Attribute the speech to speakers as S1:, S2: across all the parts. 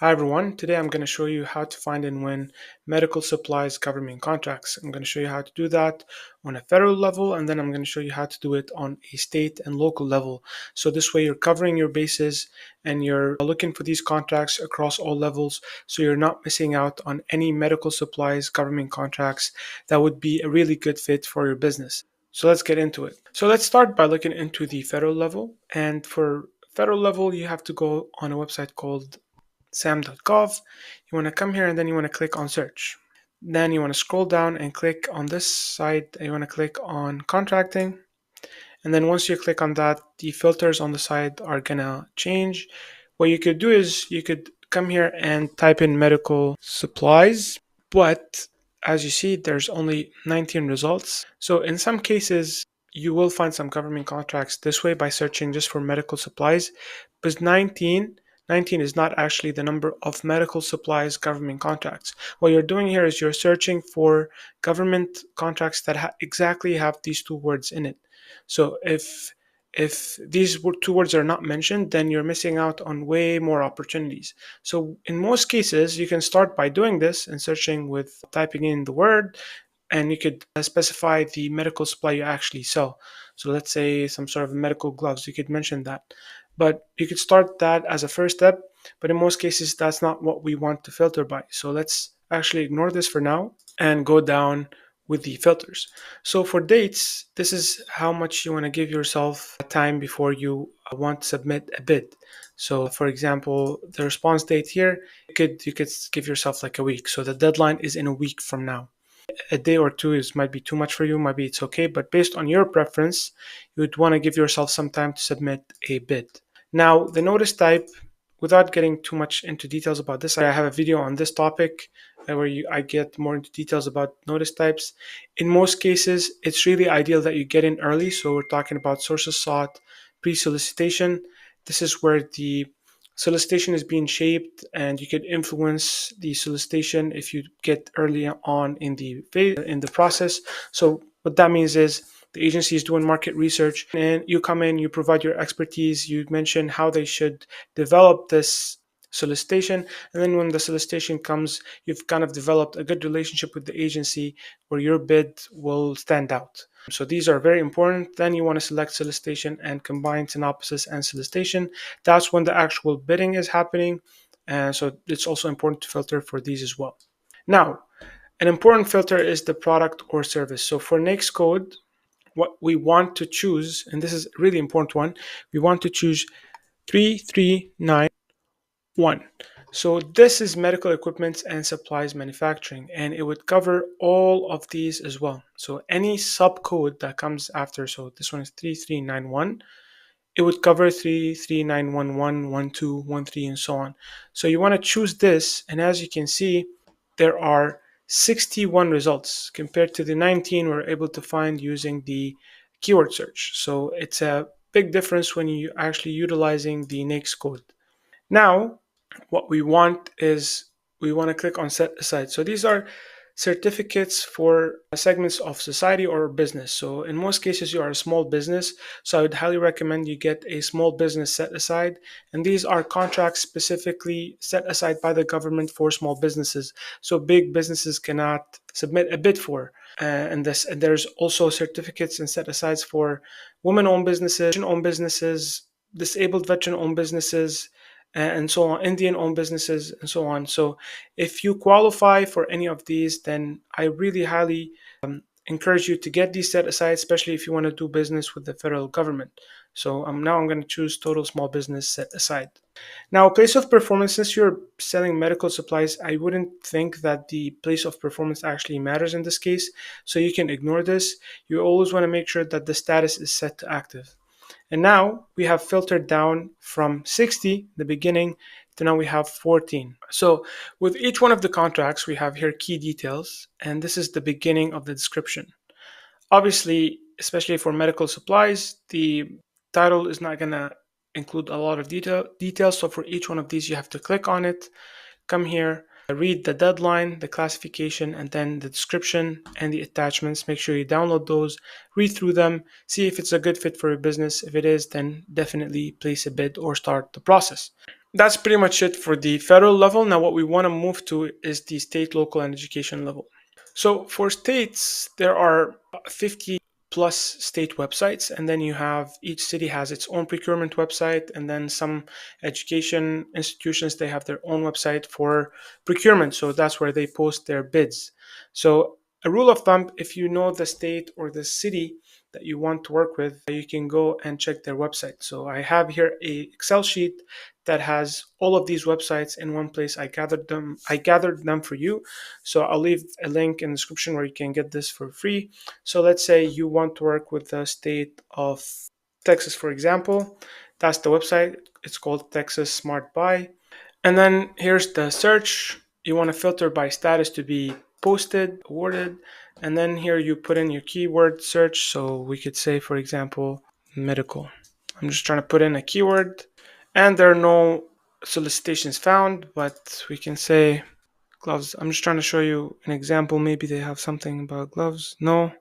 S1: Hi everyone, today I'm going to show you how to find and win medical supplies government contracts. I'm going to show you how to do that on a federal level, and then I'm going to show you how to do it on a state and local level. So this way you're covering your bases and you're looking for these contracts across all levels, so you're not missing out on any medical supplies government contracts that would be a really good fit for your business. So let's get into it. So let's start by looking into the federal level, and for federal level you have to go on a website called SAM.gov. You want to come here and then you want to click on search. Then you want to scroll down and click on this side. You want to click on contracting. And then once you click on that, the filters on the side are gonna change. What you could do is you could come here and type in medical supplies, but as you see, there's only 19 results. So in some cases, you will find some government contracts this way by searching just for medical supplies, but 19 is not actually the number of medical supplies government contracts. What you're doing here is you're searching for government contracts that exactly have these two words in it. So if these two words are not mentioned, then you're missing out on way more opportunities. So in most cases, you can start by doing this and searching with typing in the word, and you could specify the medical supply you actually sell. So let's say some sort of medical gloves, you could mention that. But you could start that as a first step, but in most cases, that's not what we want to filter by. So let's actually ignore this for now and go down with the filters. So for dates, this is how much you want to give yourself time before you want to submit a bid. So for example, the response date here, you could give yourself like a week. So the deadline is in a week from now. A day or two might be too much for you, maybe it's okay, but based on your preference, you would want to give yourself some time to submit a bid. Now, the notice type, without getting too much into details about this, I have a video on this topic where I get more into details about notice types. In most cases, it's really ideal that you get in early. So we're talking about sources sought, pre-solicitation. This is where the solicitation is being shaped, and you could influence the solicitation if you get early on in the process. So what that means is the agency is doing market research, and you come in, you provide your expertise, you mention how they should develop this solicitation, and then when the solicitation comes, you've kind of developed a good relationship with the agency where your bid will stand out. So these are very important. Then you want to select solicitation and combine synopsis and solicitation. That's when the actual bidding is happening, and so it's also important to filter for these as well. Now, an important filter is the product or service. So for NAICS code, what we want to choose, and this is a really important one, we want to choose 3391. So this is medical equipment and supplies manufacturing, and it would cover all of these as well. So any subcode that comes after, so this one is 3391, it would cover 339111, 12, 13, and so on. So you want to choose this, and as you can see, there are 61 results compared to the 19 we're able to find using the keyword search. So it's a big difference when you're actually utilizing the NAICS code. Now, what we want is we want to click on set aside. So these are certificates for segments of society or business. So in most cases, you are a small business. So I would highly recommend you get a small business set aside. And these are contracts specifically set aside by the government for small businesses. So big businesses cannot submit a bid for. And there's also certificates and set asides for women-owned businesses, disabled veteran-owned businesses, and so on, Indian-owned businesses, and so on. So if you qualify for any of these, then I really highly encourage you to get these set aside, especially if you want to do business with the federal government. So now I'm going to choose total small business set aside. Now, place of performance, since you're selling medical supplies, I wouldn't think that the place of performance actually matters in this case. So you can ignore this. You always want to make sure that the status is set to active. And now we have filtered down from 60, the beginning, to now we have 14. So with each one of the contracts, we have here key details, and this is the beginning of the description. Obviously, especially for medical supplies, the title is not going to include a lot of details. So for each one of these, you have to click on it, come here, read the deadline, the classification, and then the description and the attachments. Make sure you download those, read through them, see if it's a good fit for your business. If it is, then definitely place a bid or start the process. That's pretty much it for the federal level. Now, what we want to move to is the state, local, and education level. So for states, there are 50 plus state websites, and then you have each city has its own procurement website, and then some education institutions they have their own website for procurement. So that's where they post their bids. So a rule of thumb, if you know the state or the city that you want to work with, you can go and check their website. So I have here a Excel sheet that has all of these websites in one place. I gathered them for you. So I'll leave a link in the description where you can get this for free. So let's say you want to work with the state of Texas, for example. That's the website. It's called Texas Smart Buy. And then here's the search. You want to filter by status to be posted, awarded. And then here you put in your keyword search. So we could say, for example, medical. I'm just trying to put in a keyword, and there are no solicitations found, but we can say gloves. I'm just trying to show you an example. Maybe they have something about gloves. No.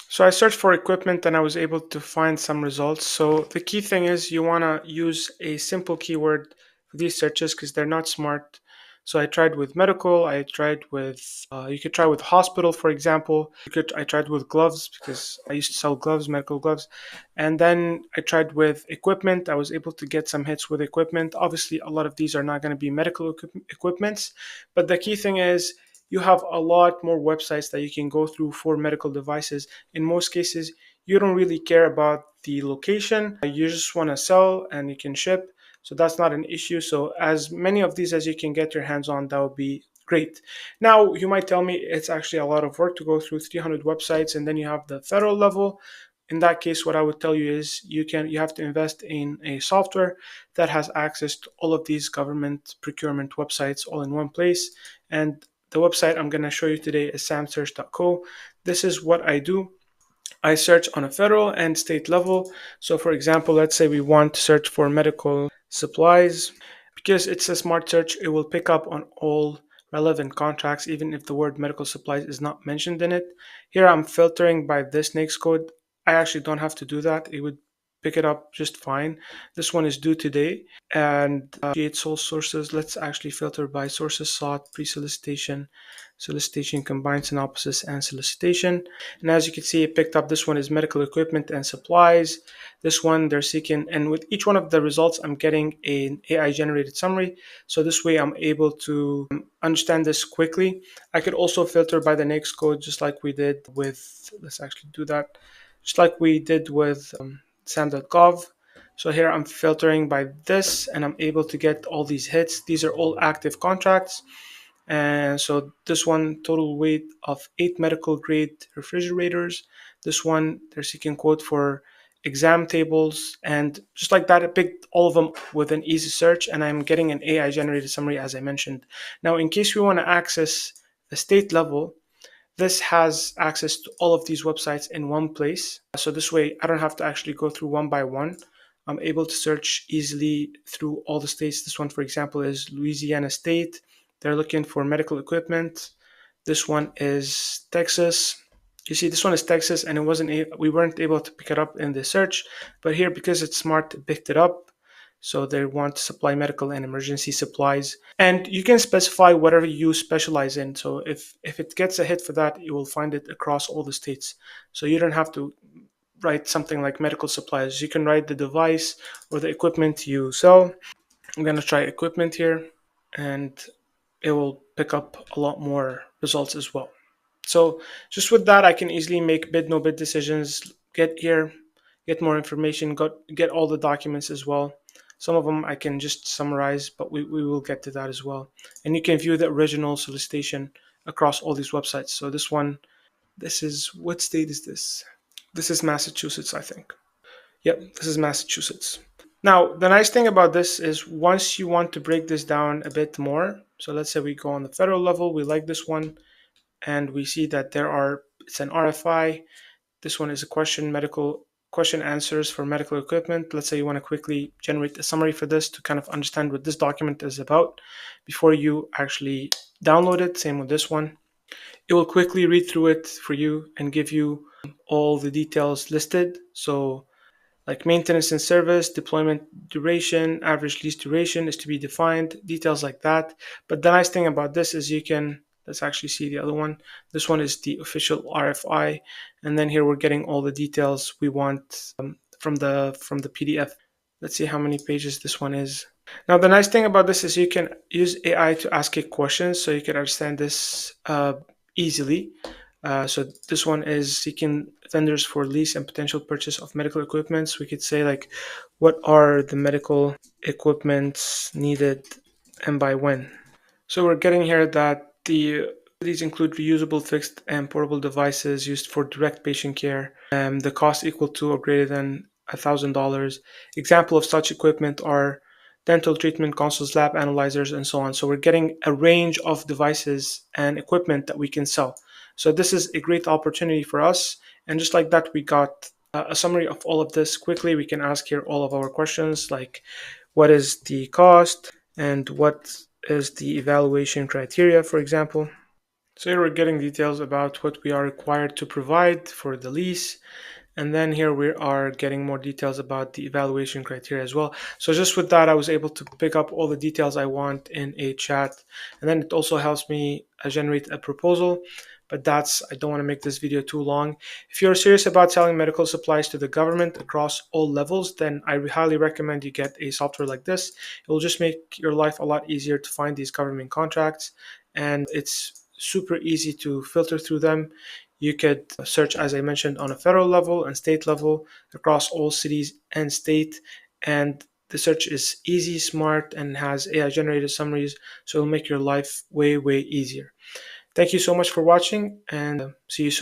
S1: So I searched for equipment and I was able to find some results. So the key thing is you want to use a simple keyword for these searches because they're not smart. So I tried with medical. I tried with you could try with hospital, for example. I tried with gloves because I used to sell gloves, medical gloves, and then I tried with equipment. I was able to get some hits with equipment. Obviously, a lot of these are not going to be medical equipments, but the key thing is you have a lot more websites that you can go through for medical devices. In most cases, you don't really care about the location. You just want to sell and you can ship. So that's not an issue. So as many of these as you can get your hands on, that would be great. Now, you might tell me it's actually a lot of work to go through 300 websites, and then you have the federal level. In that case, what I would tell you is you have to invest in a software that has access to all of these government procurement websites all in one place. And the website I'm going to show you today is SAM.gov. This is what I do. I search on a federal and state level. So for example, let's say we want to search for medical supplies. Because it's a smart search, it will pick up on all relevant contracts, even if the word medical supplies is not mentioned in it. Here I'm filtering by this NAICS code. I actually don't have to do that. It would pick it up just fine. This one is due today, and create sole sources. Let's actually filter by sources sought, pre-solicitation, solicitation, combined synopsis, and solicitation. And as you can see, it picked up this one is medical equipment and supplies. This one they're seeking, and with each one of the results, I'm getting an AI generated summary. So this way I'm able to understand this quickly. I could also filter by the NAICS code, just like we did with, let's actually do that, just like we did with SAM.gov. So here I'm filtering by this and I'm able to get all these hits. These are all active contracts. And so this one, total weight of 8 medical grade refrigerators. This one, they're seeking quote for exam tables. And just like that, it picked all of them with an easy search. And I'm getting an AI generated summary, as I mentioned. Now, in case we want to access the state level, this has access to all of these websites in one place. So this way, I don't have to actually go through one by one. I'm able to search easily through all the states. This one, for example, is Louisiana State. They're looking for medical equipment. This one is Texas. You see, this one is Texas, and we weren't able to pick it up in the search. But here, because it's smart, it picked it up. So they want to supply medical and emergency supplies. And you can specify whatever you specialize in. So if it gets a hit for that, you will find it across all the states. So you don't have to write something like medical supplies. You can write the device or the equipment you sell. I'm going to try equipment here, and it will pick up a lot more results as well. So just with that, I can easily make bid, no bid decisions, get here, get more information, get all the documents as well. Some of them I can just summarize, but we will get to that as well. And you can view the original solicitation across all these websites. So this is, what state is this? This is Massachusetts, I think. Yep, this is Massachusetts. Now, the nice thing about this is once you want to break this down a bit more, so let's say we go on the federal level, we like this one, and we see that it's an RFI. This one is a question answers for medical equipment. Let's say you want to quickly generate a summary for this to kind of understand what this document is about before you actually download it. Same with this one. It will quickly read through it for you and give you all the details listed. So like maintenance and service, deployment duration, average lease duration is to be defined, details like that. But the nice thing about this is let's actually see the other one. This one is the official RFI. And then here we're getting all the details we want from the PDF. Let's see how many pages this one is. Now, the nice thing about this is you can use AI to ask it questions so you can understand this easily. So this one is seeking vendors for lease and potential purchase of medical equipment. So we could say like, what are the medical equipments needed and by when? So we're getting here that these include reusable fixed and portable devices used for direct patient care. The cost equal to or greater than $1,000. Example of such equipment are dental treatment consoles, lab analyzers, and so on. So we're getting a range of devices and equipment that we can sell. So this is a great opportunity for us. And just like that, we got a summary of all of this quickly. We can ask here all of our questions like, what is the cost and what is the evaluation criteria, for example. So here we're getting details about what we are required to provide for the lease. And then here we are getting more details about the evaluation criteria as well. So just with that, I was able to pick up all the details I want in a chat. And then it also helps me generate a proposal. But I don't want to make this video too long. If you're serious about selling medical supplies to the government across all levels, then I highly recommend you get a software like this. It will just make your life a lot easier to find these government contracts. And it's super easy to filter through them. You could search, as I mentioned, on a federal level and state level across all cities and state. And the search is easy, smart, and has AI generated summaries. So it'll make your life way, way easier. Thank you so much for watching and see you soon.